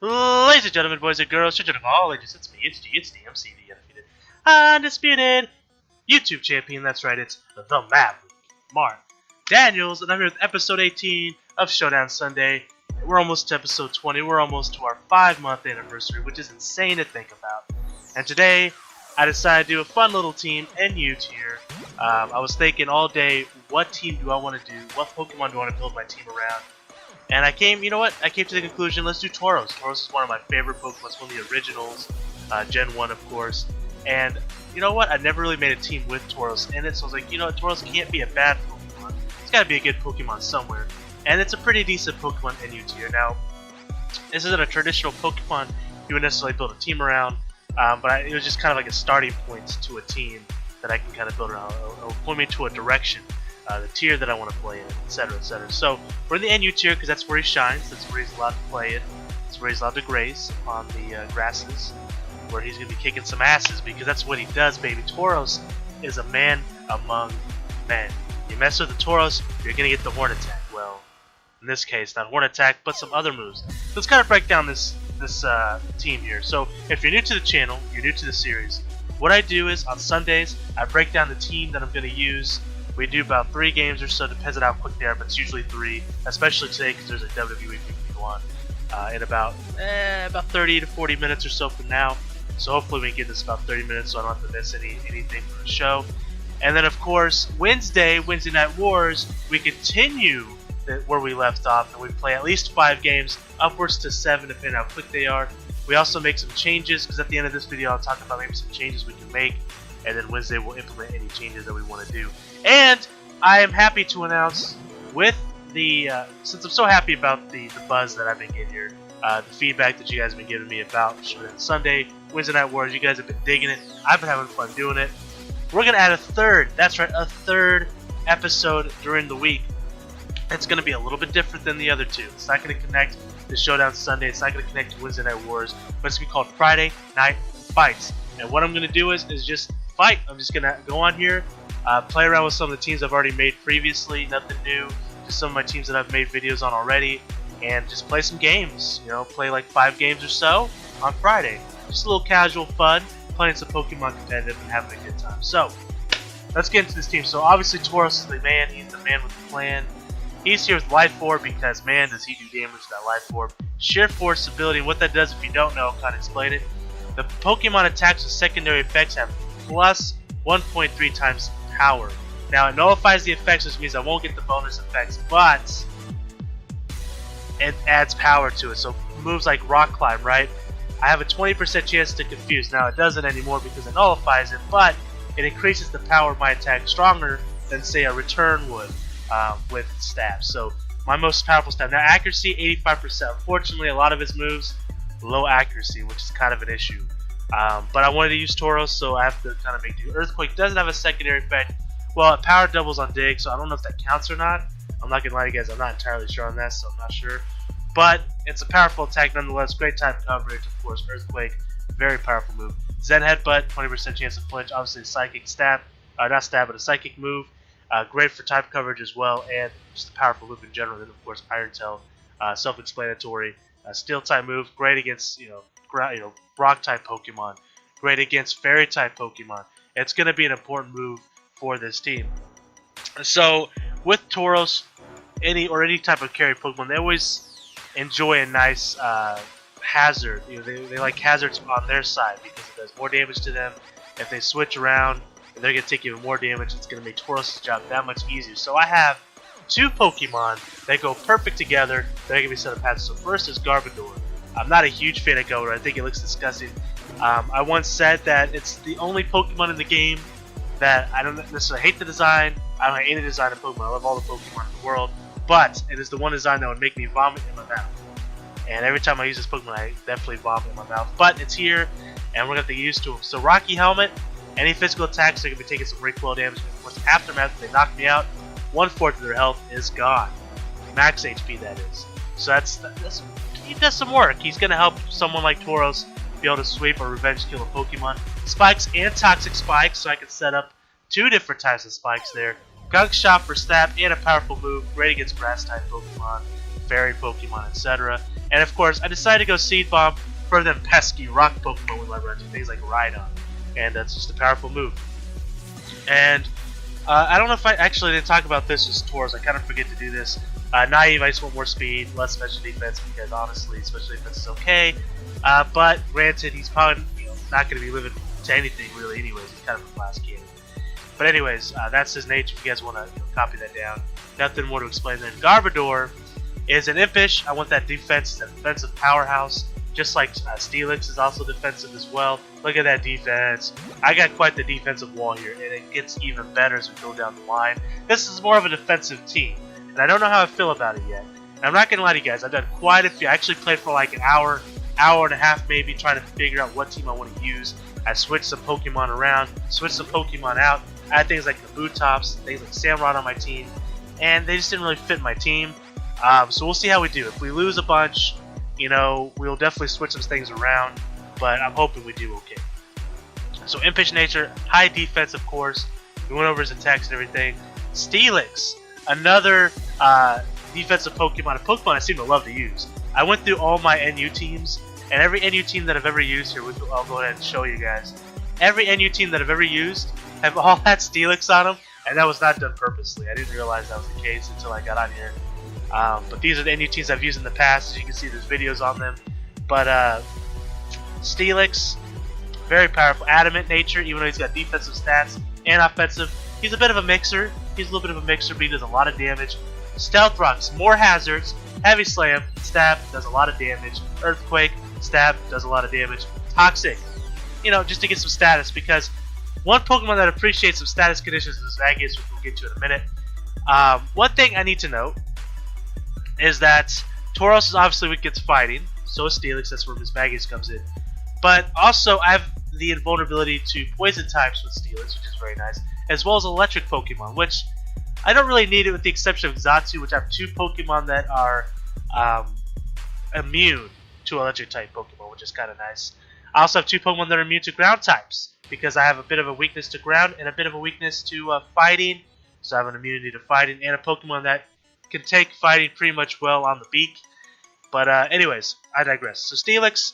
Ladies and gentlemen, boys and girls, children of all ages, it's me, it's DMC, the undefeated, undisputed YouTube champion. That's right, it's the Maverick, Mark Daniels, and I'm here with episode 18 of Showdown Sunday. We're almost to episode 20. We're almost to our 5-month anniversary, which is insane to think about. And today, I decided to do a fun little team and U tier. I was thinking all day, what team do I want to do? What Pokemon do I want to build my team around? And I came to the conclusion, let's do Tauros. Tauros is one of my favorite Pokemon. It's one of the originals, Gen 1 of course. And you know what? I never really made a team with Tauros in it, so I was like, you know what? Tauros can't be a bad Pokemon. It's got to be a good Pokemon somewhere. And it's a pretty decent Pokemon in U tier. Now, this isn't a traditional Pokemon you would necessarily build a team around, but it was just kind of like a starting point to a team that I can kind of build around. It'll point me to a direction. The tier that I want to play in, etc., etc. So we're in the NU tier because that's where he shines. That's where he's allowed to play it. That's where he's allowed to graze on the grasses, where he's going to be kicking some asses because that's what he does, baby. Tauros is a man among men. You mess with the Tauros, you're going to get the Horn Attack. Well, in this case, not Horn Attack, but some other moves. Let's kind of break down this team here. So if you're new to the channel, you're new to the series, what I do is on Sundays, I break down the team that I'm going to use. We do about 3 games or so, depends on how quick they are, but it's usually 3, especially today because there's a WWE pay-per-view on in about 30 to 40 minutes or so from now. So hopefully we can get this about 30 minutes so I don't have to miss anything from the show. And then of course, Wednesday Night Wars, we continue where we left off and we play at least 5 games, upwards to 7 depending on how quick they are. We also make some changes because at the end of this video I'll talk about maybe some changes we can make, and then Wednesday we'll implement any changes that we want to do. And I am happy to announce, with the since I'm so happy about the buzz that I've been getting here, the feedback that you guys have been giving me about Showdown Sunday, Wednesday Night Wars, you guys have been digging it. I've been having fun doing it. We're gonna add a third. That's right, a third episode during the week. It's gonna be a little bit different than the other two. It's not gonna connect to Showdown Sunday. It's not gonna connect to Wednesday Night Wars, but it's gonna be called Friday Night Fights. And what I'm gonna do is just fight. I'm just gonna go on here. Play around with some of the teams I've already made previously, nothing new, just some of my teams that I've made videos on already, and just play some games, play like 5 games or so on Friday. Just a little casual fun, playing some Pokemon competitive and having a good time. So, let's get into this team. So obviously Tauros is the man, he's the man with the plan. He's here with Life Orb because man does he do damage to that Life Orb. Sheer Force ability, and what that does if you don't know, I'll kind of explain it. The Pokemon attacks with secondary effects have plus 1.3 times power. Now it nullifies the effects, which means I won't get the bonus effects, but it adds power to it. So moves like Rock Climb, right? I have a 20% chance to confuse. Now it doesn't anymore because it nullifies it, but it increases the power of my attack stronger than say a Return would with stabs. So my most powerful stab. Now accuracy 85%. Unfortunately, a lot of his moves low accuracy, which is kind of an issue. But I wanted to use Tauros, so I have to kind of make do. Earthquake doesn't have a secondary effect. Well, it power doubles on Dig, so I don't know if that counts or not. I'm not gonna lie to you guys, I'm not entirely sure on that, so I'm not sure. But it's a powerful attack nonetheless. Great type coverage, of course. Earthquake, very powerful move. Zen Headbutt, 20% chance to flinch. Obviously, a psychic stab, not stab, but a psychic move. Great for type coverage as well, and just a powerful move in general. Then of course, Iron Tail, self-explanatory. Steel type move, great against rock type Pokemon, great against fairy type Pokemon. It's going to be an important move for this team. So with Tauros, any type of carry Pokemon, they always enjoy a nice hazard. They like hazards on their side because it does more damage to them. If they switch around, they're going to take even more damage. It's going to make Tauros' job that much easier. So I have 2 Pokemon that go perfect together. They're going to be set up hazards. So first is Garbodor. I'm not a huge fan of Garbodor. I think it looks disgusting. I once said that it's the only Pokemon in the game that I don't necessarily hate the design. I don't hate any design of Pokemon. I love all the Pokemon in the world. But it is the one design that would make me vomit in my mouth. And every time I use this Pokemon, I definitely vomit in my mouth. But it's here, and we're going to have to get used to it. So Rocky Helmet, any physical attacks, they're going to be taking some recoil damage. Of course, Aftermath, if they knock me out, 1/4 of their health is gone. Max HP, that is. So he does some work. He's going to help someone like Tauros be able to sweep or revenge kill a Pokemon. Spikes and Toxic Spikes, so I can set up 2 different types of spikes there. Gunk Shot for stab and a powerful move, great against grass type Pokemon. berry Pokemon, etc. And of course, I decided to go Seed Bomb for them pesky rock Pokemon we might run into, things like Rhydon. And that's just a powerful move. And I don't know if I actually didn't talk about this as Tauros. I kind of forget to do this. Naive, I just want more speed, less special defense, because honestly, special defense is okay. But granted, he's probably not going to be living to anything really anyways. He's kind of a class kid. But anyways, that's his nature if you guys want to copy that down. Nothing more to explain there. Garbodor is an Impish. I want that defense, that defensive powerhouse. Just like Steelix is also defensive as well. Look at that defense. I got quite the defensive wall here, and it gets even better as we go down the line. This is more of a defensive team, and I don't know how I feel about it yet. And I'm not going to lie to you guys, I've done quite a few. I actually played for like an hour and a half maybe, trying to figure out what team I want to use. I switched some Pokemon around, switched some Pokemon out. I had things like the Bootops, things like Samurott on my team, and they just didn't really fit my team. So we'll see how we do. If we lose a bunch, we'll definitely switch some things around, but I'm hoping we do okay. So Impish nature, high defense of course. We went over his attacks and everything. Steelix, another defensive Pokemon, a Pokemon I seem to love to use. I went through all my NU teams, and every NU team that I've ever used here, I'll go ahead and show you guys. Every NU team that I've ever used have all had Steelix on them, and that was not done purposely. I didn't realize that was the case until I got on here. But these are the NU teams I've used in the past. As you can see, there's videos on them. But Steelix, very powerful. Adamant nature, even though he's got defensive stats and offensive. He's a bit of a mixer. He's a little bit of a mixer, but he does a lot of damage. Stealth Rocks, more hazards. Heavy Slam, Stab, does a lot of damage. Earthquake, Stab, does a lot of damage. Toxic, just to get some status, because one Pokemon that appreciates some status conditions is Magius, which we'll get to in a minute. One thing I need to note is that Tauros is obviously weak against fighting, so is Steelix, that's where Miss Magius comes in. But also, I have the invulnerability to poison types with Steelix, which is very nice, as well as electric Pokemon, which I don't really need it with the exception of Xatu, which I have 2 Pokemon that are immune to electric type Pokemon, which is kind of nice. I also have 2 Pokemon that are immune to ground types, because I have a bit of a weakness to ground and a bit of a weakness to fighting, so I have an immunity to fighting, and a Pokemon that can take fighting pretty much well on the beak. But anyways, I digress. So Steelix,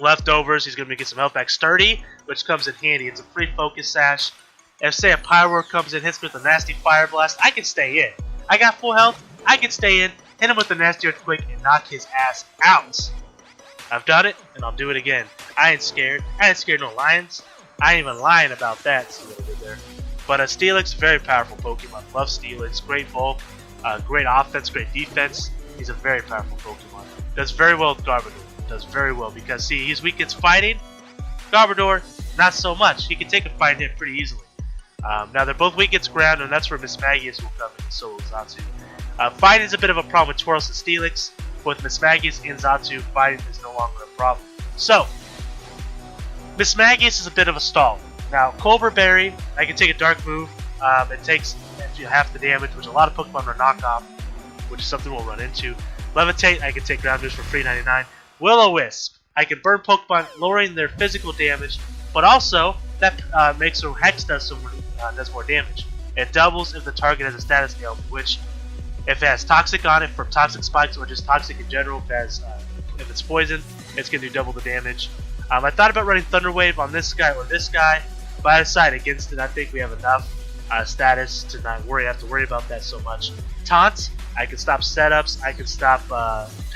leftovers, he's going to get some health back. Sturdy, which comes in handy. It's a free focus sash. If say a Pyroar comes in, hits me with a nasty Fire Blast, I can stay in. I got full health, I can stay in, hit him with a nasty Earthquake, and knock his ass out. I've done it, and I'll do it again. I ain't scared. I ain't scared no lions. I ain't even lying about that. See what I did there. But Steelix, very powerful Pokemon. Love Steelix. Great bulk, great offense, great defense. He's a very powerful Pokemon. Does very well with Garbodor. Does very well because, see, he's weak against fighting. Garbodor, not so much. He can take a fight hit pretty easily. Now, they're both weak against ground, and that's where Miss Magius will come in, and so will Xatu. Fighting is a bit of a problem with Tauros and Steelix. With Miss Magius and Xatu, fighting is no longer a problem. So, Miss Magius is a bit of a stall. Now, Colbur Berry, I can take a dark move. It takes half the damage, which a lot of Pokemon are knockoff, which is something we'll run into. Levitate, I can take ground moves for free 99. Will-O-Wisp, I can burn Pokemon, lowering their physical damage, but also that makes their Hex does more damage. It doubles if the target has a status ailment, which if it has Toxic on it from Toxic Spikes or just Toxic in general, if it's poison, it's going to do double the damage. I thought about running Thunder Wave on this guy or this guy, but I decided against it. I think we have enough status to not have to worry about that so much. Taunt, I can stop setups, I can stop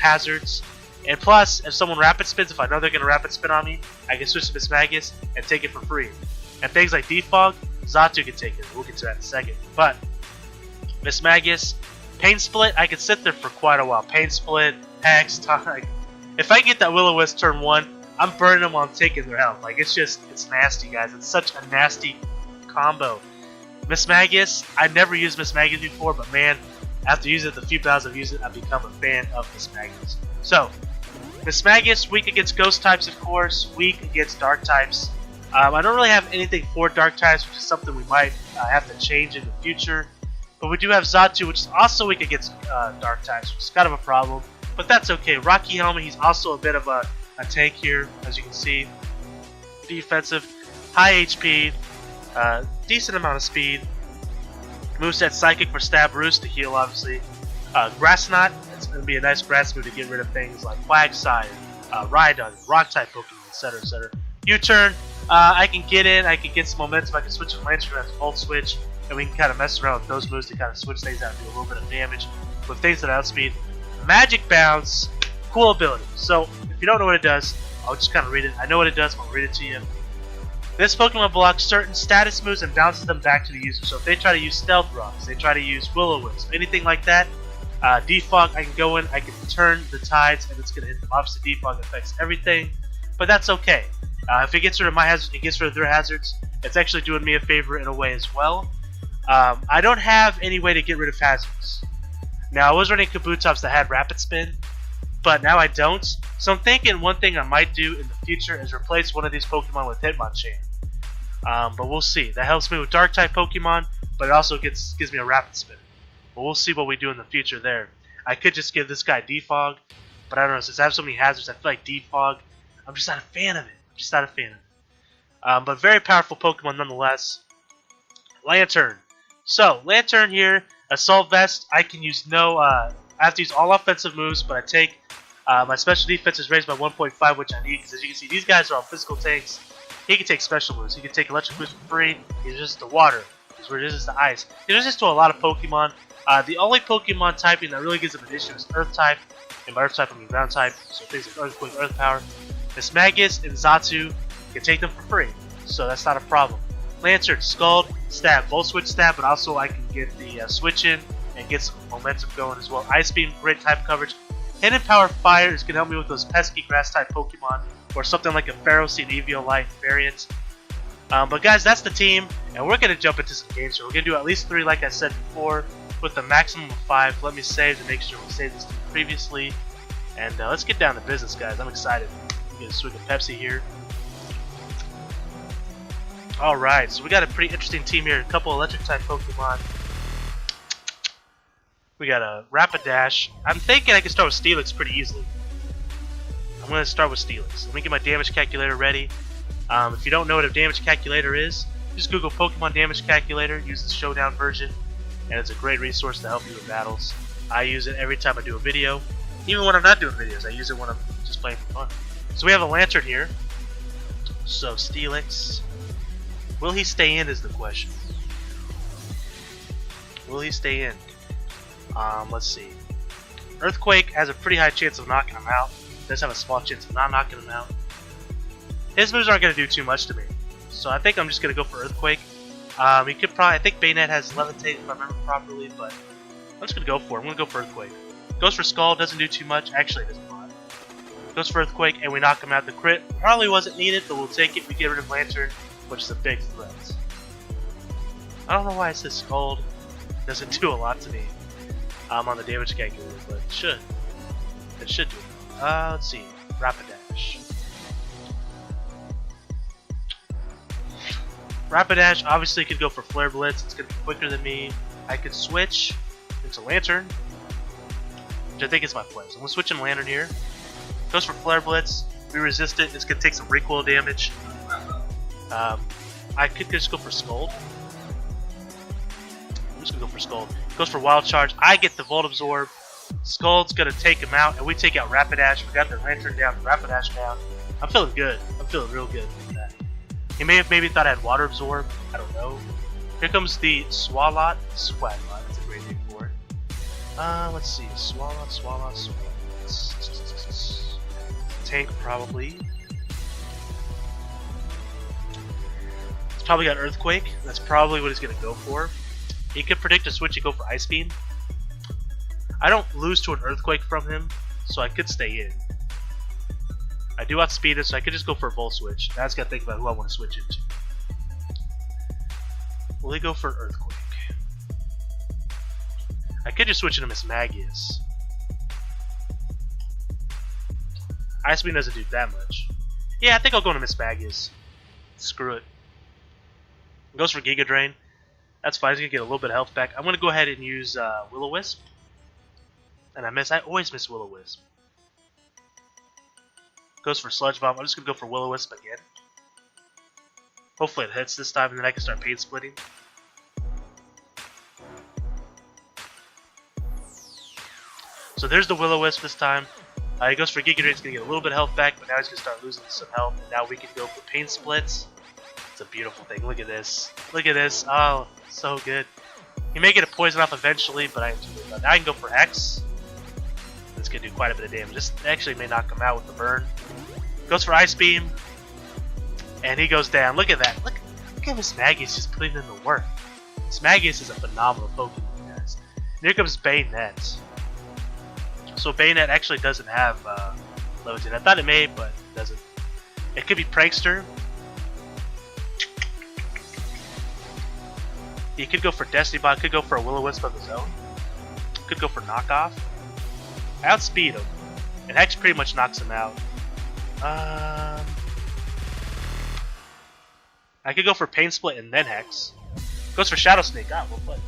hazards, and plus, if someone rapid spins, if I know they're going to rapid spin on me, I can switch to Miss Magius and take it for free. And things like Defog, Xatu can take it. We'll get to that in a second. But Miss Magius, Pain Split, I can sit there for quite a while. Pain Split, Hex, Taunt. If I get that Will-O-Wisp turn 1, I'm burning them while I'm taking their health. Like, it's nasty, guys. It's such a nasty combo. Miss Magius, I've never used Miss Magius before, but man, after using it the few battles I've used it, I've become a fan of Miss Magius. So, Miss Magius, weak against ghost types, of course, weak against dark types. I don't really have anything for dark types, which is something we might have to change in the future. But we do have Xatu, which is also weak against dark types, which is kind of a problem. But that's okay. Rocky Helmet, he's also a bit of a tank here, as you can see. Defensive, high HP, decent amount of speed. Moveset Psychic for Stab Roost to heal, obviously. Grass Knot, it's going to be a nice grass move to get rid of things like Quagsire, Rhydon, Rock-type Pokemon, etc., etc. U-turn, I can get in, I can get some momentum, I can switch from Lantern to Volt Switch, and we can kind of mess around with those moves to kind of switch things out and do a little bit of damage with things that outspeed. Magic Bounce, cool ability. So, if you don't know what it does, I'll just kind of read it. I know what it does, but I'll read it to you. This Pokemon blocks certain status moves and bounces them back to the user. So if they try to use Stealth Rocks, they try to use Will-O-Wisp, anything like that, Defog, I can go in, I can turn the tides, and it's going to hit them. Obviously, Defog affects everything, but that's okay. If it gets rid of my hazards, it gets rid of their hazards. It's actually doing me a favor in a way as well. I don't have any way to get rid of hazards. Now, I was running Kabutops that had Rapid Spin, but now I don't. So I'm thinking one thing I might do in the future is replace one of these Pokemon with Hitmonchan. But we'll see. That helps me with Dark-type Pokemon, but it also gives me a Rapid Spin. But we'll see what we do in the future there. I could just give this guy Defog, but I don't know, since I have so many hazards, I feel like Defog, I'm just not a fan of it. But very powerful Pokemon nonetheless. Lantern. So, Lantern here, Assault Vest, I can use I have to use all offensive moves, but I take, my special defense is raised by 1.5, which I need, because as you can see, these guys are all physical tanks. He can take special moves. He can take electric boost for free. He's resistant to water. He's resistant to ice. He's resistant to a lot of Pokemon. The only Pokemon typing that really gives him an issue is Earth type. And by Earth type, I mean Ground type. So things like Earthquake, Earth Power. Mismagius and Xatu can take them for free. So that's not a problem. Lantern, Scald, Stab. Volt Switch Stab, but also I can get the Switch in and get some momentum going as well. Ice Beam, great type coverage. Hidden Power Fire is going to help me with those pesky grass type Pokemon. Or something like a Ferroseed Eviolite variant. But guys, that's the team, and we're going to jump into some games here. We're going to do at least 3, like I said before, with a maximum of 5. Let me save to make sure we saved this previously. And let's get down to business, guys. I'm excited. I'm going to swig of Pepsi here. Alright, so we got a pretty interesting team here. A couple electric-type Pokemon. We got a Rapidash. I'm thinking I can start with Steelix pretty easily. I'm going to start with Steelix. Let me get my damage calculator ready. If you don't know what a damage calculator is, just Google Pokemon Damage Calculator. Use the Showdown version, and it's a great resource to help you with battles. I use it every time I do a video. Even when I'm not doing videos, I use it when I'm just playing for fun. So we have a Lantern here. So Steelix. Will he stay in is the question. Will he stay in? Let's see. Earthquake has a pretty high chance of knocking him out. Does have a small chance of not knocking him out. His moves aren't going to do too much to me, so I think I'm just going to go for Earthquake. He could probably, I think Bayonet has Levitate if I remember properly, but I'm just going to go for it. I'm going to go for Earthquake. Goes for Skull, doesn't do too much. Actually, it does not. Goes for Earthquake, and we knock him out. The crit probably wasn't needed, but we'll take it. We get rid of Lantern, which is a big threat. I don't know why it says Scald. It doesn't do a lot to me on the damage calculator, but it should. It should do. Let's see. Rapidash. Rapidash obviously could go for Flare Blitz. It's going to be quicker than me. I could switch into Lantern, which I think is my play. So I'm going to switch in Lantern here. Goes for Flare Blitz. We resist it. It's going to take some recoil damage. I could just go for Scald. I'm just going to go for Scald. Goes for Wild Charge. I get the Volt Absorb. Scald's going to take him out, and we take out Rapidash. We got the Lantern down, the Rapidash down. I'm feeling good. I'm feeling real good with that. He may have maybe thought I had Water Absorb. I don't know. Here comes the Swalot. Swaglot. That's a great name for it. Let's see. Swalot. Tank, probably. He's probably got Earthquake. That's probably what he's going to go for. He could predict a switch and go for Ice Beam. I don't lose to an Earthquake from him, so I could stay in. I do outspeed it, so I could just go for a Volt Switch. Now I just got to think about who I want to switch into. Will he go for Earthquake? I could just switch into Mismagius. Ice Beam doesn't do that much. Yeah, I think I'll go into Mismagius. Screw it. Goes for Giga Drain. That's fine. He's going to get a little bit of health back. I'm going to go ahead and use Will-O-Wisp. And I always miss Will-O-Wisp. Goes for Sludge Bomb. I'm just going to go for Will-O-Wisp again. Hopefully it hits this time, and then I can start Pain Splitting. So there's the Will-O-Wisp this time. He goes for Giga Drain, he's going to get a little bit of health back, but now he's going to start losing some health. And now we can go for Pain Splits. It's a beautiful thing. Look at this. Look at this. Oh, so good. He may get a poison off eventually, but I am too worried about that. Now I can go for X. This can do quite a bit of damage. This actually may knock him out with the burn. Goes for Ice Beam. And he goes down. Look at that. Look at Mismagius just putting in the work. Mismagius is a phenomenal Pokemon, guys. And here comes Bayonet. So Bayonet actually doesn't have Levitate. I thought it may, but it doesn't. It could be Prankster. He could go for Destiny Bot, could go for a Will-O-Wisp of his own. Could go for Knockoff. I outspeed him. And Hex pretty much knocks him out. I could go for Pain Split and then Hex. Goes for Shadow Sneak. Ah, well played.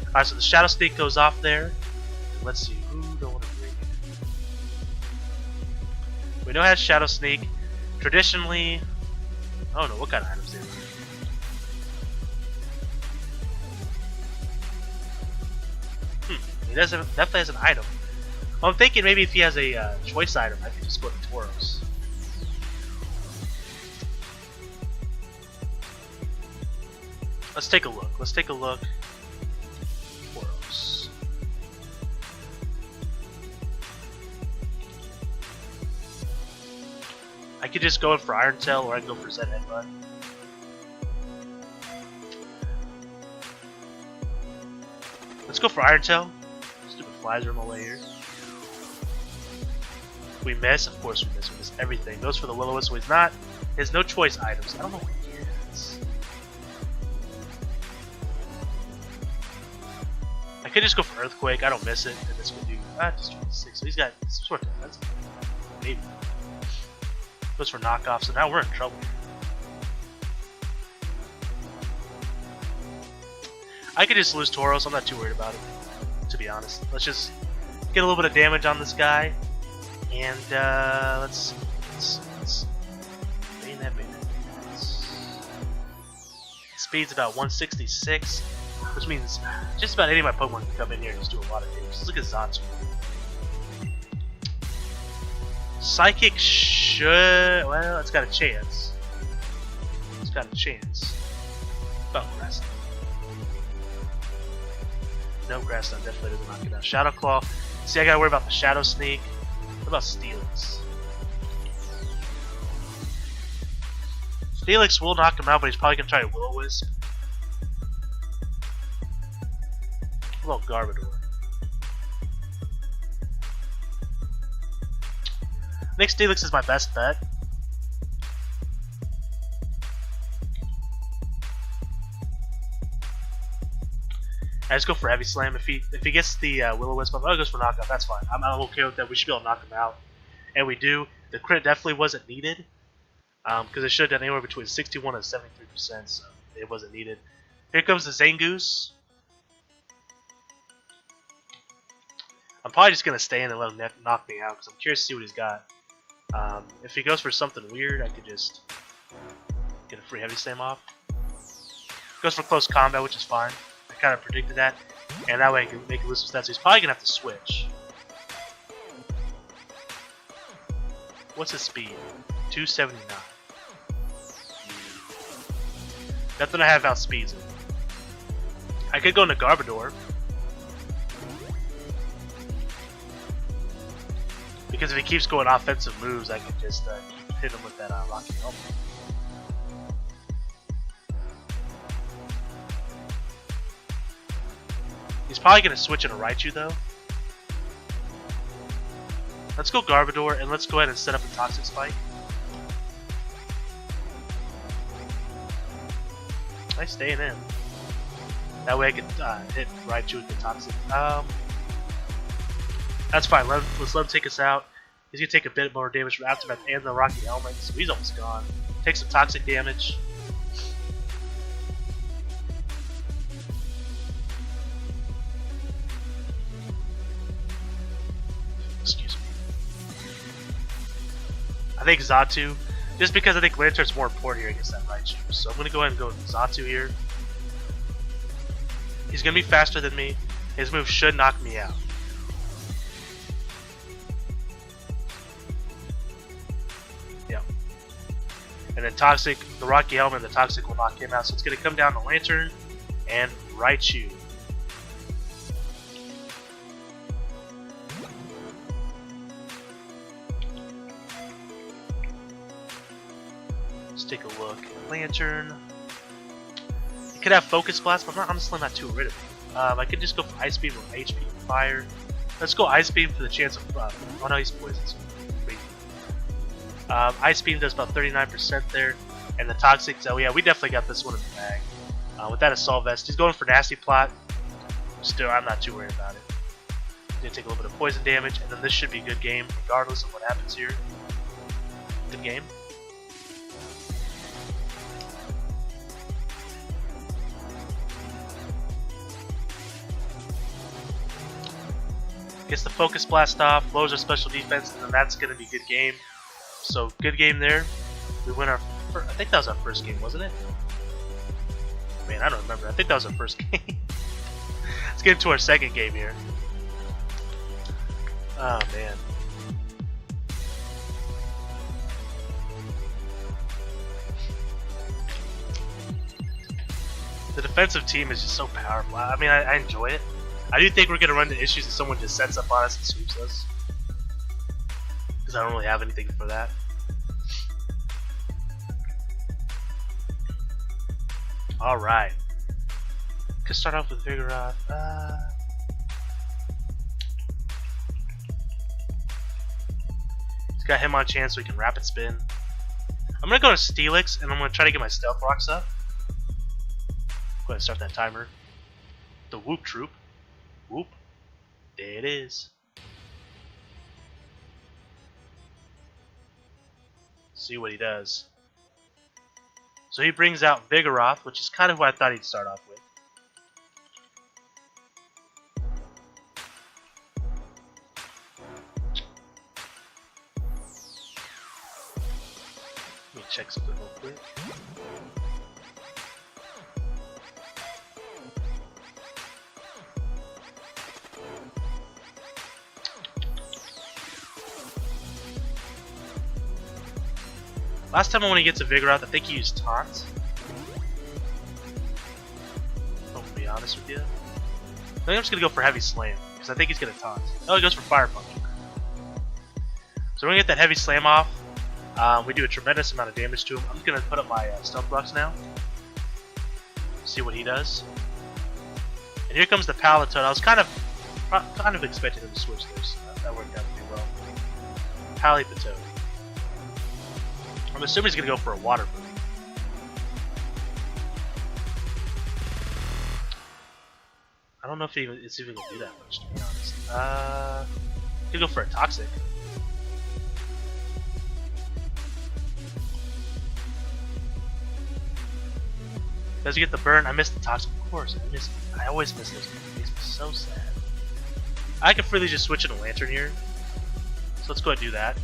Alright, so the Shadow Sneak goes off there. Let's see, who don't want to bring it? We know it has Shadow Sneak. Traditionally, I don't know what kind of items they have. He definitely has an item. Well, I'm thinking maybe if he has a choice item, I could just go to Tauros. Let's take a look. Let's take a look. Tauros. I could just go in for Iron Tail, or I could go for Zen Headbutt. Let's go for Iron Tail. Stupid flies are in my way here. We miss, of course we miss. We miss everything. Goes for the Will-O-Wisp, so he's not. He has no choice items. I don't know what he is. I could just go for Earthquake. I don't miss it, and this would do just 26. So he's got some sort of defense. Maybe. Goes for Knockoff, so now we're in trouble. I could just lose Tauros. I'm not too worried about it, to be honest. Let's just get a little bit of damage on this guy, and let's Bayonet. Speed's about 166, which means just about any of my Pokemon can come in here and just do a lot of damage. Let's look at Zatu. Psychic should, well, it's got a chance. It's got a chance. Oh, Grass. No, Grass Knot definitely doesn't knock it out. Shadow Claw. See, I gotta worry about the Shadow Sneak. What about Steelix? Steelix will knock him out, but he's probably gonna try a Will-O-Wisp. What about Garbodor? I think Steelix is my best bet. I just go for Heavy Slam. If he gets the Will-O-Wisp, he goes for Knockout. That's fine. I'm okay with that. We should be able to knock him out, and we do. The crit definitely wasn't needed because it should have done anywhere between 61 and 73%, so it wasn't needed. Here comes the Zangoose. I'm probably just gonna stay in and let him knock me out because I'm curious to see what he's got. If he goes for something weird, I could just get a free Heavy Slam off. Goes for Close Combat, which is fine. I kind of predicted that, and that way I can make a list of stats. So he's probably gonna have to switch. What's his speed? 279. Nothing I have outspeeds him. I could go into Garbodor. Because if he keeps going offensive moves, I can just hit him with that Rocky Helmet. He's probably going to switch into Raichu though. Let's go Garbodor and let's go ahead and set up a Toxic Spike. Nice staying in. That way I can hit Raichu with the Toxic. That's fine. Let's let him take us out. He's going to take a bit more damage from Aftermath and the Rocky Helmet, so he's almost gone. Takes some toxic damage. Excuse me. I think Zatu, just because I think Lantern's more important here against that Raichu. So I'm going to go ahead and go with Zatu here. He's going to be faster than me. His move should knock me out. Yep. And then Toxic, the Rocky Helmet, and the Toxic will knock him out. So it's going to come down to Lantern and Raichu. Let's take a look. Lantern. You could have Focus Blast, but I'm honestly not too rid of it. I could just go for Ice Beam or HP Fire. Let's go Ice Beam for the chance of. Oh no, he's poisoned. So crazy. Ice Beam does about 39% there, and the Toxic. Oh yeah, we definitely got this one in the bag. With that Assault Vest, he's going for Nasty Plot. Still, I'm not too worried about it. He's gonna take a little bit of poison damage, and then this should be a good game, regardless of what happens here. Good game. Gets the Focus Blast off, lowers our special defense, and then that's going to be a good game. So, good game there. We win our I think that was our first game, wasn't it? Man, I don't remember. I think that was our first game. Let's get into our second game here. Oh, man. The defensive team is just so powerful. I mean, I enjoy it. I do think we're going to run into issues if someone just sets up on us and sweeps us. Because I don't really have anything for that. Alright. Could start off with Vigoroth. He's got him on chance so he can Rapid Spin. I'm going to go to Steelix and I'm going to try to get my Stealth Rocks up. Go ahead and start that timer. The Whoop Troop. Whoop. There it is. See what he does. So he brings out Vigoroth, which is kind of what I thought he'd start off with. Let me check something real quick. Last time when he gets a Vigoroth, I think he used Taunt. I'm gonna be honest with you. I think I'm just gonna go for Heavy Slam, because I think he's gonna Taunt. Oh, he goes for Fire Punch. So we're gonna get that Heavy Slam off. We do a tremendous amount of damage to him. I'm just gonna put up my Stealth Rocks now. See what he does. And here comes the Palatoad. I was kind of expecting him to switch there, so that worked out pretty well. Palitoad. I'm assuming he's going to go for a Water Move. I don't know if it's even going to do that much, to be honest. Could go for a Toxic. Does he get the burn? I missed the Toxic, of course. I always miss those. It makes me so sad. I could freely just switch in a Lantern here. So let's go ahead and do that.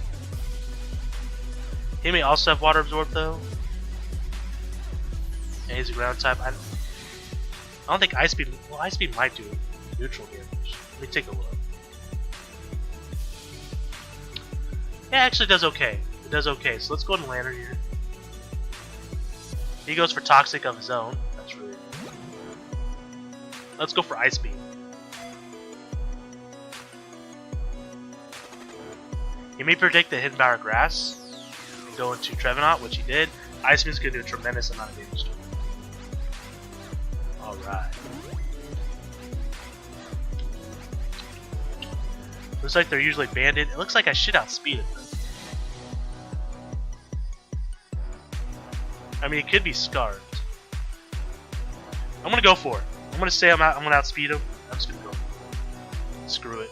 He may also have Water Absorb though. And he's a ground type. I don't think Ice Beam. Well, Ice Beam might do neutral damage. Let me take a look. Yeah, it actually does okay. It does okay. So let's go ahead and Lantern here. He goes for Toxic of his own. That's really. Let's go for Ice Beam. He may predict the Hidden Power Grass. Go into Trevenant, which he did. Ice Beam's going to do a tremendous amount of damage to him. Alright. Looks like they're usually banded. It looks like I should outspeed it. I mean, it could be Scarred. I'm going to go for it. I'm going to say I'm going to outspeed him. I'm just going to go. Screw it.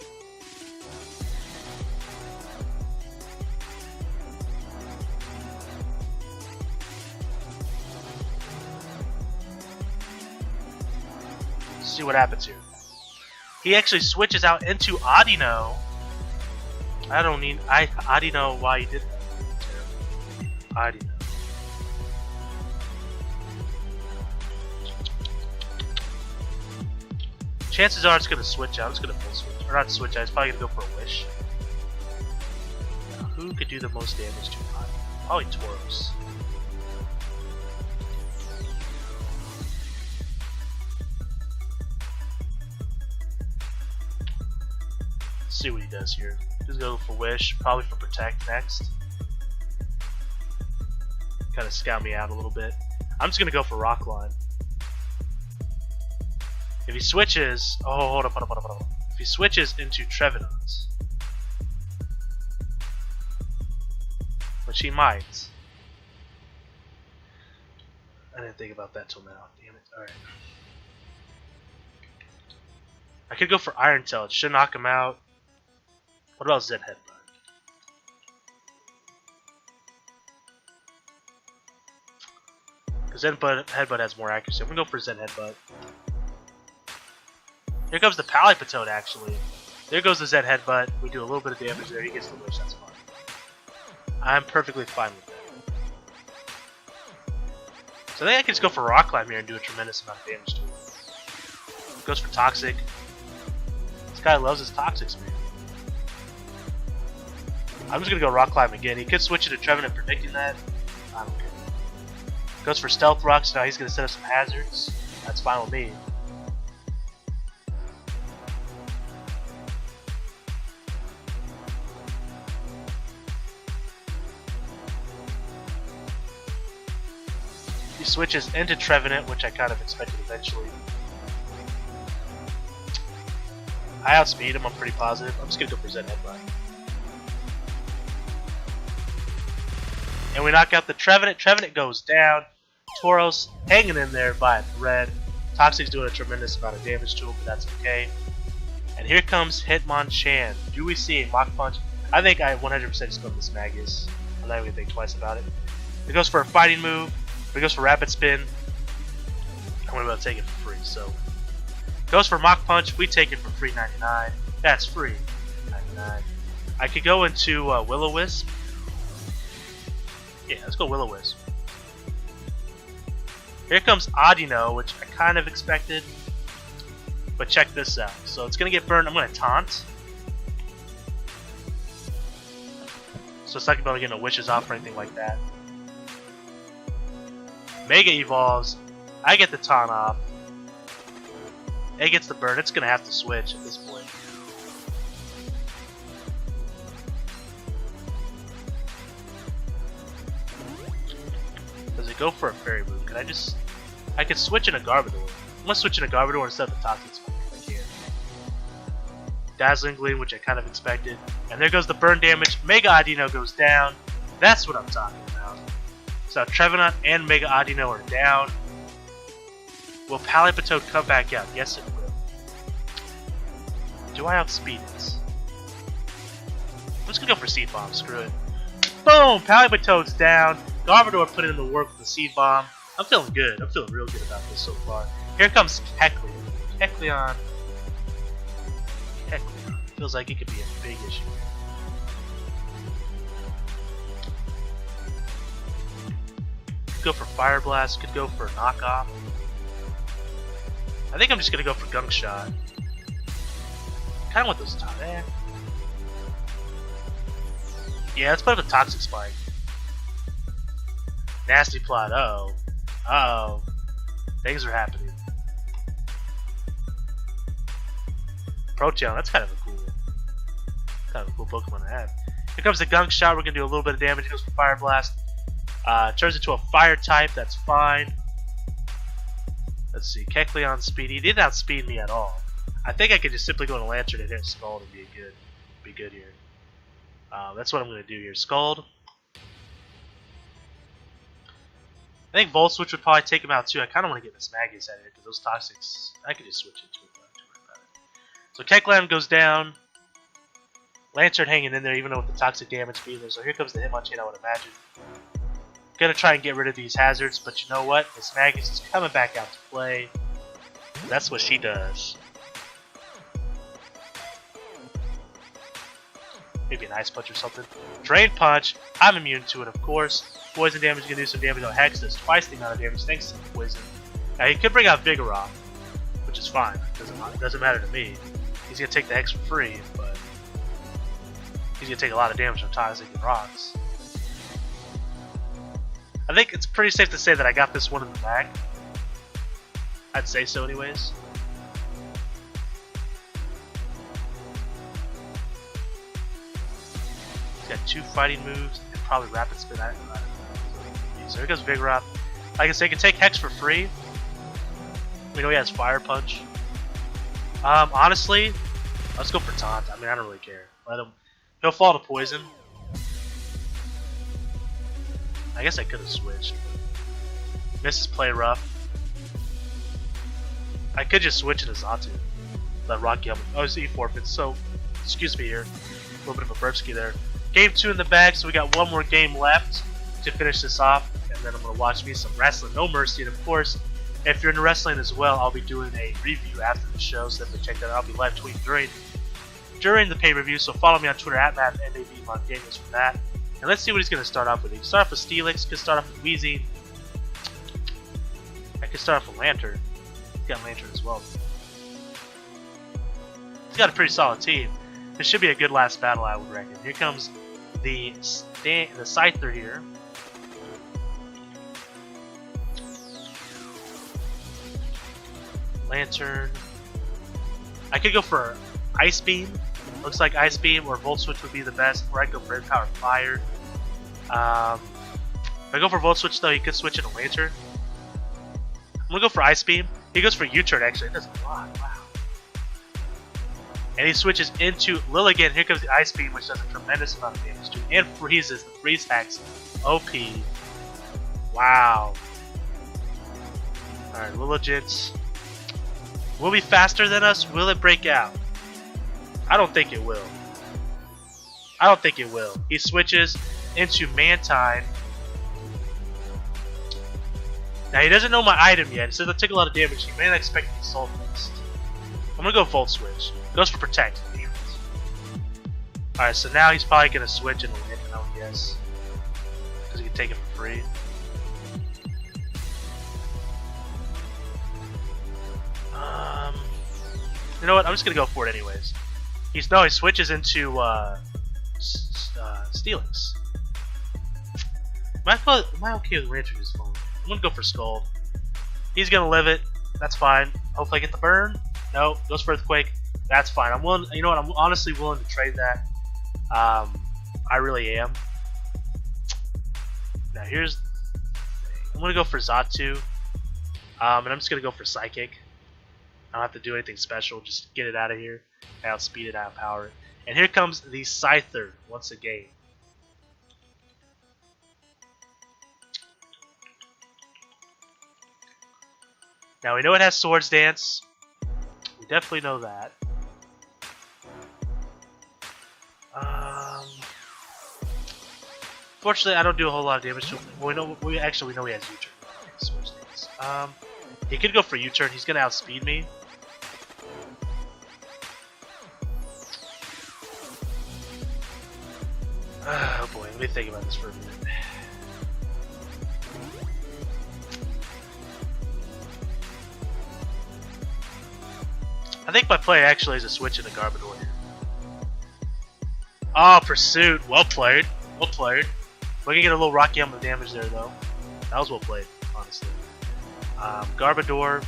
See what happens here. He actually switches out into Audino. I don't know why he did that. Audino. Chances are it's going to switch out. It's going to full switch. Or not switch out. It's probably going to go for a Wish. Now, who could do the most damage to Audino? Probably Tauros. Let's see what he does here. He's gonna go for Wish, probably for Protect next. Kind of scout me out a little bit. I'm just gonna go for Rock Line. If he switches, oh, hold up. If he switches into Trevenant, which he might. I didn't think about that till now. Damn it. Alright. I could go for Iron Tail. It should knock him out. What about Zen Headbutt? Because Zen Headbutt has more accuracy. I'm going to go for Zen Headbutt. Here comes the Palipatone, actually. There goes the Zen Headbutt. We do a little bit of damage there. He gets the Wish. That's fine. I'm perfectly fine with that. So I think I can just go for Rock Climb here and do a tremendous amount of damage to him. Goes for Toxic. This guy loves his Toxics, man. I'm just going to go Rock Climb again. He could switch it to Trevenant, predicting that. I don't care. Goes for Stealth Rock, so now he's going to set up some hazards. That's fine with me. He switches into Trevenant, which I kind of expected eventually. I outspeed him, I'm pretty positive. I'm just going to go for Zen Headbutt. And we knock out the Trevenant. Trevenant goes down. Tauros hanging in there by a thread. Toxic's doing a tremendous amount of damage to him, but that's okay. And here comes Hitmonchan. Do we see a Mach Punch? I think I 100% just go with this Magus. I'm not even going to think twice about it. He goes for a fighting move. He goes for Rapid Spin. I'm going to take it for free. So, goes for Mach Punch. We take it for free 99. That's free 99. I could go into Will-O-Wisp. Yeah, let's go Will-O-Wisp. Here comes Audino, which I kind of expected. But check this out. So it's going to get burned. I'm going to Taunt. So it's not going to be able to get no wishes off or anything like that. Mega evolves. I get the taunt off. It gets the burn. It's going to have to switch at this point. Does it go for a fairy move? Can I just... I can switch in a Garbodor. I'm going to switch in a Garbodor instead of a Toxic Spike if I can. Dazzling Gleam, which I kind of expected. And there goes the burn damage. Mega Audino goes down. That's what I'm talking about. So Trevenant and Mega Audino are down. Will Palipatone come back out? Yes, it will. Do I outspeed it? I'm just gonna go for Seed Bomb. Screw it. Boom! Palipatone's down. Garbodor put in the work with the Seed Bomb. I'm feeling good. I'm feeling real good about this so far. Here comes Kecleon. Kecleon. Feels like it could be a big issue. Could go for Fire Blast, could go for Knockoff. I think I'm just gonna go for Gunk Shot. Kinda want those top. Yeah, let's put up a Toxic Spike. Nasty Plot, uh-oh. Uh-oh. Things are happening. Proteon, that's kind of a cool Pokemon to have. Here comes the Gunk Shot, we're gonna do a little bit of damage. It goes for Fire Blast. Turns into a fire type, that's fine. Let's see, Kecleon speed. He did not speed me at all. I think I could just simply go to Lantern and hit Scald and be good here. That's what I'm going to do here. Scald. I think Volt Switch would probably take him out too. I kind of want to get this Magus out of here because those Toxics, I could just switch into it. So Kecleon goes down. Lantern hanging in there even though with the Toxic damage being there. So here comes the Hitmonchan, I would imagine. Gonna try and get rid of these hazards, but you know what? This Magus is coming back out to play. That's what she does. Maybe an Ice Punch or something. Drain Punch. I'm immune to it, of course. Poison damage is gonna do some damage on Hex. Does twice the amount of damage thanks to the poison. Now he could bring out Vigoroth, which is fine. Doesn't matter to me. He's gonna take the Hex for free, but he's gonna take a lot of damage from Toxic and Rocks. I think it's pretty safe to say that I got this one in the bag. I'd say so anyways. He's got 2 fighting moves and probably rapid spin. So here goes Vigoroth. Like I said, he can take Hex for free. We know he has Fire Punch. Honestly, let's go for Taunt. I mean, I don't really care. Let him. He'll fall to Poison. I guess I could have switched. Misses play rough. I could just switch into Xatu. Let Rocky help me. Oh, he forfeits. So, excuse me here. A little bit of a burpski there. Game 2 in the bag, so we got one more game left to finish this off. And then I'm going to watch me some wrestling. No mercy. And of course, if you're into wrestling as well, I'll be doing a review after the show. So definitely check that out. I'll be live tweeting during the pay-per-view. So follow me on Twitter at MattNAB for that. And let's see what he's going to start off with. He can start off with Steelix, could start off with Weezing. I could start off with Lantern. He's got Lantern as well. He's got a pretty solid team. This should be a good last battle, I would reckon. Here comes the Scyther here. Lantern. I could go for Ice Beam. Looks like Ice Beam or Volt Switch would be the best. Or I could go for Power Fire. If I go for Volt Switch though, he could switch into Lantern. I'm gonna go for Ice Beam. He goes for U-turn actually. It does a lot. Wow. And he switches into Lilligant. Here comes the Ice Beam, which does a tremendous amount of damage to him. And freezes. The freeze hacks. OP. Wow. Alright, Lilligant. Will it be faster than us? Will it break out? I don't think it will. I don't think it will. He switches into Mantine. Now he doesn't know my item yet. He says I took a lot of damage. He may not expect me to Soul Fist. I'm gonna go Volt Switch. Goes for Protect. Alright, so now he's probably gonna switch into Lantern, I would guess. Because he can take it for free. You know what? I'm just gonna go for it anyways. He switches into Steelix. Am I okay with Lantern just falling? I'm gonna go for Scald. He's gonna live it. That's fine. Hopefully I get the burn. No, goes for Earthquake. That's fine. I'm willing. You know what? I'm honestly willing to trade that. I really am. Now here's. I'm gonna go for Xatu. And I'm just gonna go for Psychic. I don't have to do anything special. Just get it out of here. Outspeed it, outpower it. And here comes the Scyther once again. Now we know it has Swords Dance. We definitely know that. Fortunately, I don't do a whole lot of damage to him. Well, we know he has U-turn. Swords Dance. He could go for U-turn. He's gonna outspeed me. Oh boy, let me think about this for a minute. I think my play actually is a switch into Garbodor here. Oh, Pursuit. Well played. Well played. We're gonna get a little Rocky Helmet of damage there though. That was well played, honestly. Garbodor.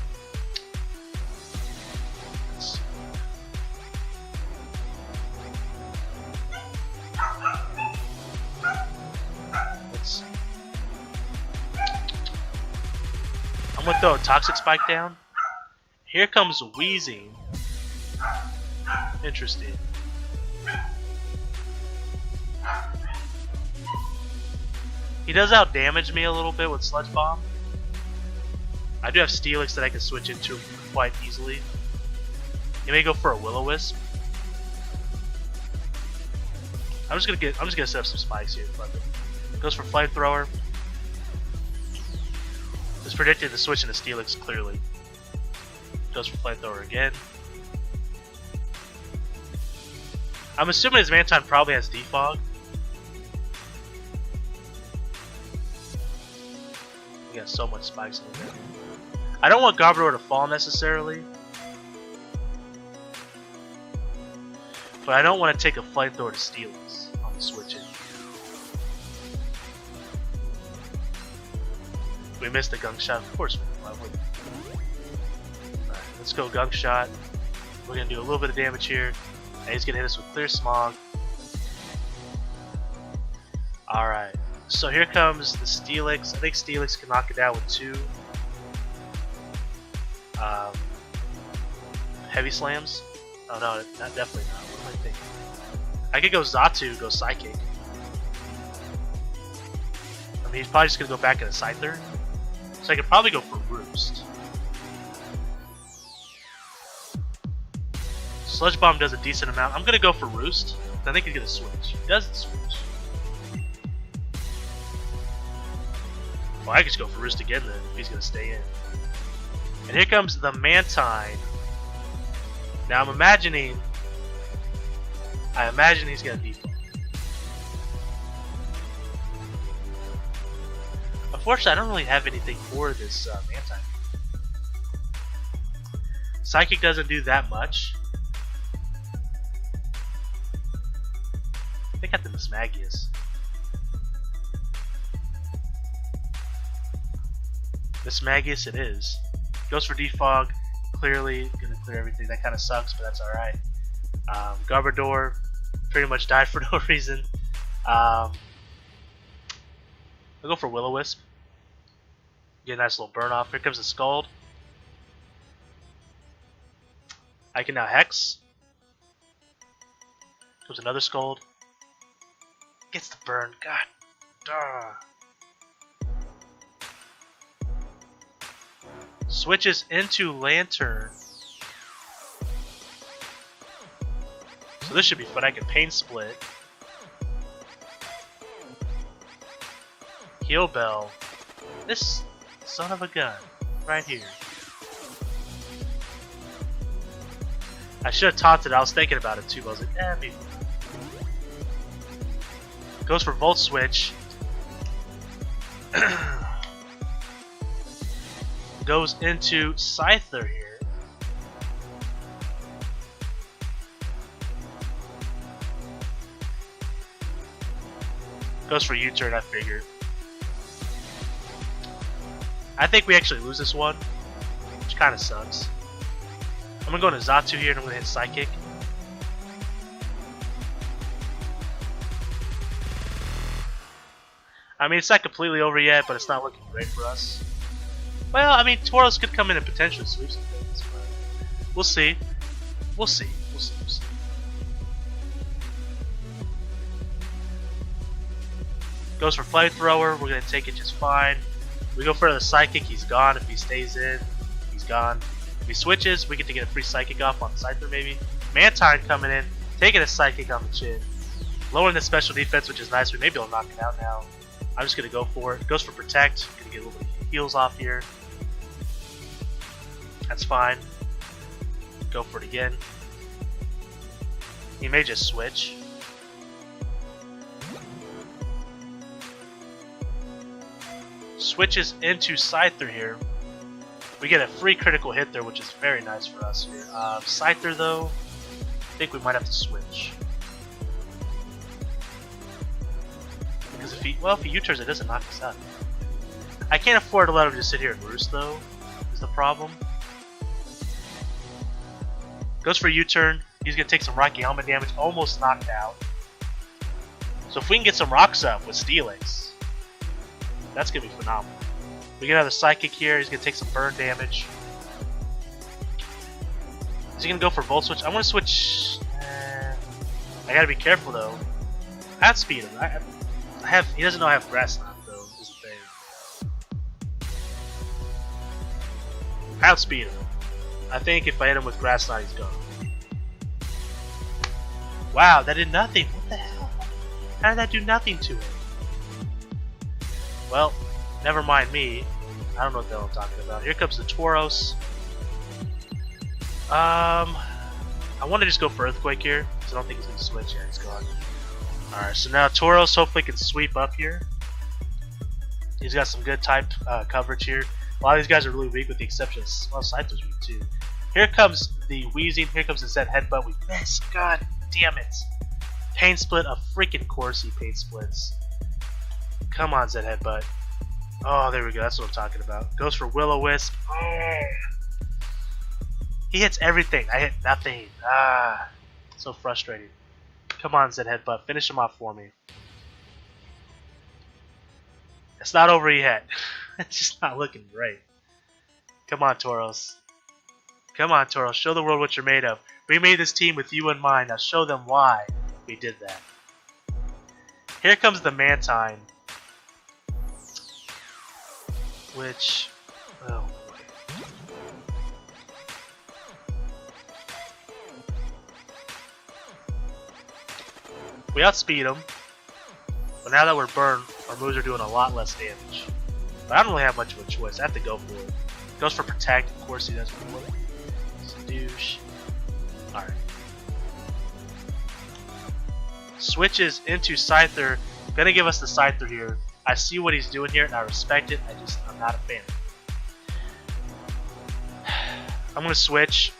I'm gonna throw a Toxic Spike down. Here comes Weezing. Interesting. He does out damage me a little bit with Sludge Bomb. I do have Steelix that I can switch into quite easily. He may go for a Will-O-Wisp. I'm just gonna set up some spikes here. Goes for Flamethrower. Just predicted the switch into Steelix clearly. Goes for Flamethrower again. I'm assuming his Mantine probably has Defog. He got so much spikes in there. I don't want Garbodor to fall necessarily. But I don't want to take a Flamethrower to Steelix on the switch in. We missed the gunk shot. Of course we did. Why wouldn't we? Alright, let's go gunk shot. We're gonna do a little bit of damage here. And he's gonna hit us with clear smog. Alright. So here comes the Steelix. I think Steelix can knock it down with 2 heavy slams. Oh no, definitely not. What am I thinking? I could go Zatu, go Psychic. I mean, he's probably just gonna go back into Scyther. So I could probably go for Roost. Sludge Bomb does a decent amount. I'm gonna go for Roost. I think he's gonna switch. He doesn't switch. Well, I could just go for Roost again then if he's gonna stay in. And here comes the Mantine. Now I'm imagining. I imagine he's gonna default. Unfortunately, I don't really have anything for this Mantine. Psychic doesn't do that much. I think I have to miss Magius. Miss Magius it is. Goes for Defog. Clearly gonna clear everything. That kind of sucks, but that's alright. Garbodor pretty much died for no reason. I'll go for Will-O-Wisp. Get a nice little burn off. Here comes the Scald. I can now Hex. Comes another Scald. Gets the burn. God. Duh. Switches into Lantern. So this should be fun. I can Pain Split. Heal Bell. This son of a gun. Right here. I should have taunted it. I was thinking about it too, but I was like, maybe. Goes for Volt Switch. Goes into Scyther here. Goes for U-turn, I figured. I think we actually lose this one, which kind of sucks. I'm going to go into Zatu here and I'm going to hit Psychic. I mean, it's not completely over yet, but it's not looking great for us. Well, I mean, Tauros could come in and potentially sweep some things, but we'll see. We'll see. We'll see. We'll see. Goes for Flamethrower. We're going to take it just fine. We go for the Psychic. He's gone. If he stays in, he's gone. If he switches, we get to get a free Psychic off on Scyther maybe. Mantine coming in, taking a Psychic on the chin. Lowering the special defense, which is nice. We may be able to knock it out now. I'm just going to go for it. Goes for Protect. Going to get a little bit of heals off here. That's fine. Go for it again. He may just switch. Switches into Scyther here. We get a free critical hit there, which is very nice for us here. Scyther though, I think we might have to switch. Because if he U-turns, it doesn't knock us out. I can't afford to let him just sit here and roost though, is the problem. Goes for U-turn. He's going to take some Rocky Helmet damage, almost knocked out. So if we can get some rocks up with Steelix, that's going to be phenomenal. We get another Psychic here. He's going to take some burn damage. Is he going to go for Volt Switch? I'm going to switch. I got to be careful though. I have speed him. He doesn't know I have Grass Knot though. Is the thing. I outspeed him. I think if I hit him with Grass Knot, he's gone. Wow, that did nothing. What the hell? How did that do nothing to him? Well, never mind me. I don't know what the hell I'm talking about. Here comes the Tauros. I want to just go for Earthquake here, because I don't think he's going to switch. Yeah, he's gone. Alright, so now Tauros hopefully can sweep up here. He's got some good type coverage here. A lot of these guys are really weak with the exception of, well, Scyther's weak too. Here comes the Wheezing. Here comes the Zed Headbutt. We missed. God damn it. Pain Split. Of freaking course he Pain Splits. Come on, Zed Headbutt. Oh, there we go. That's what I'm talking about. Goes for Will-O-Wisp. Oh. He hits everything. I hit nothing. Ah, so frustrating. Come on, Zed Headbutt. Finish him off for me. It's not over yet. It's just not looking great. Come on, Tauros. Come on, Tauros. Show the world what you're made of. We made this team with you in mind. Now show them why we did that. Here comes the Mantine. Which... oh. We outspeed him. But now that we're burned, our moves are doing a lot less damage. But I don't really have much of a choice. I have to go for it. Goes for Protect. Of course he does. Douche. Alright. Switches into Scyther. Gonna give us the Scyther here. I see what he's doing here and I respect it. I'm not a fan. I'm gonna switch.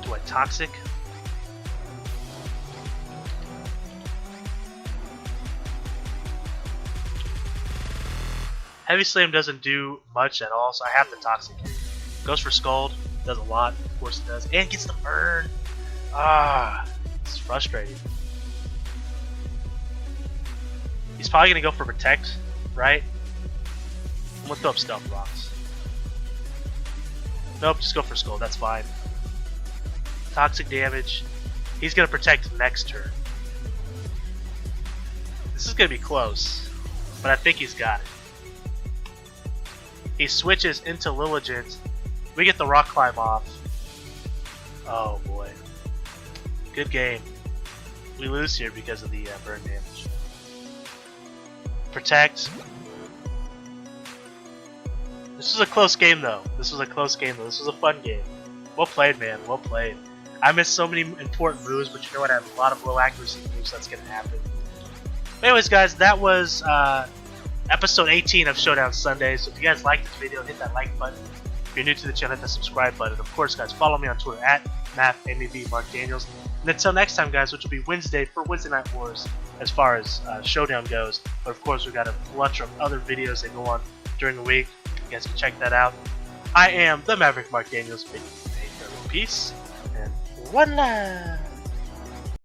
Do I Toxic? Heavy Slam doesn't do much at all, so I have the Toxic here. Goes for Scald, does a lot, of course it does, and gets the burn. Ah, it's frustrating. He's probably gonna go for Protect, right? I'm gonna throw up Stealth Rocks. Nope, just go for Scald, that's fine. Toxic damage. He's gonna Protect next turn. This is gonna be close, but I think he's got it. He switches into Lilligant. We get the Rock Climb off. Oh boy. Good game. We lose here because of the burn damage. Protect. This was a close game though. This was a fun game. Well played, man. Well played. I missed so many important moves, but you know what? I have a lot of low accuracy moves. That's going to happen. But anyways, guys, that was... episode 18 of Showdown Sundays. So if you guys liked this video, hit that like button. If you're new to the channel, hit that subscribe button. Of course, guys, follow me on Twitter at MathMAV And until next time, guys, which will be Wednesday for Wednesday Night Wars as far as Showdown goes. But of course, we've got a bunch of other videos that go on during the week. You guys can check that out. I am the Maverick Mark Daniels. Peace and one love.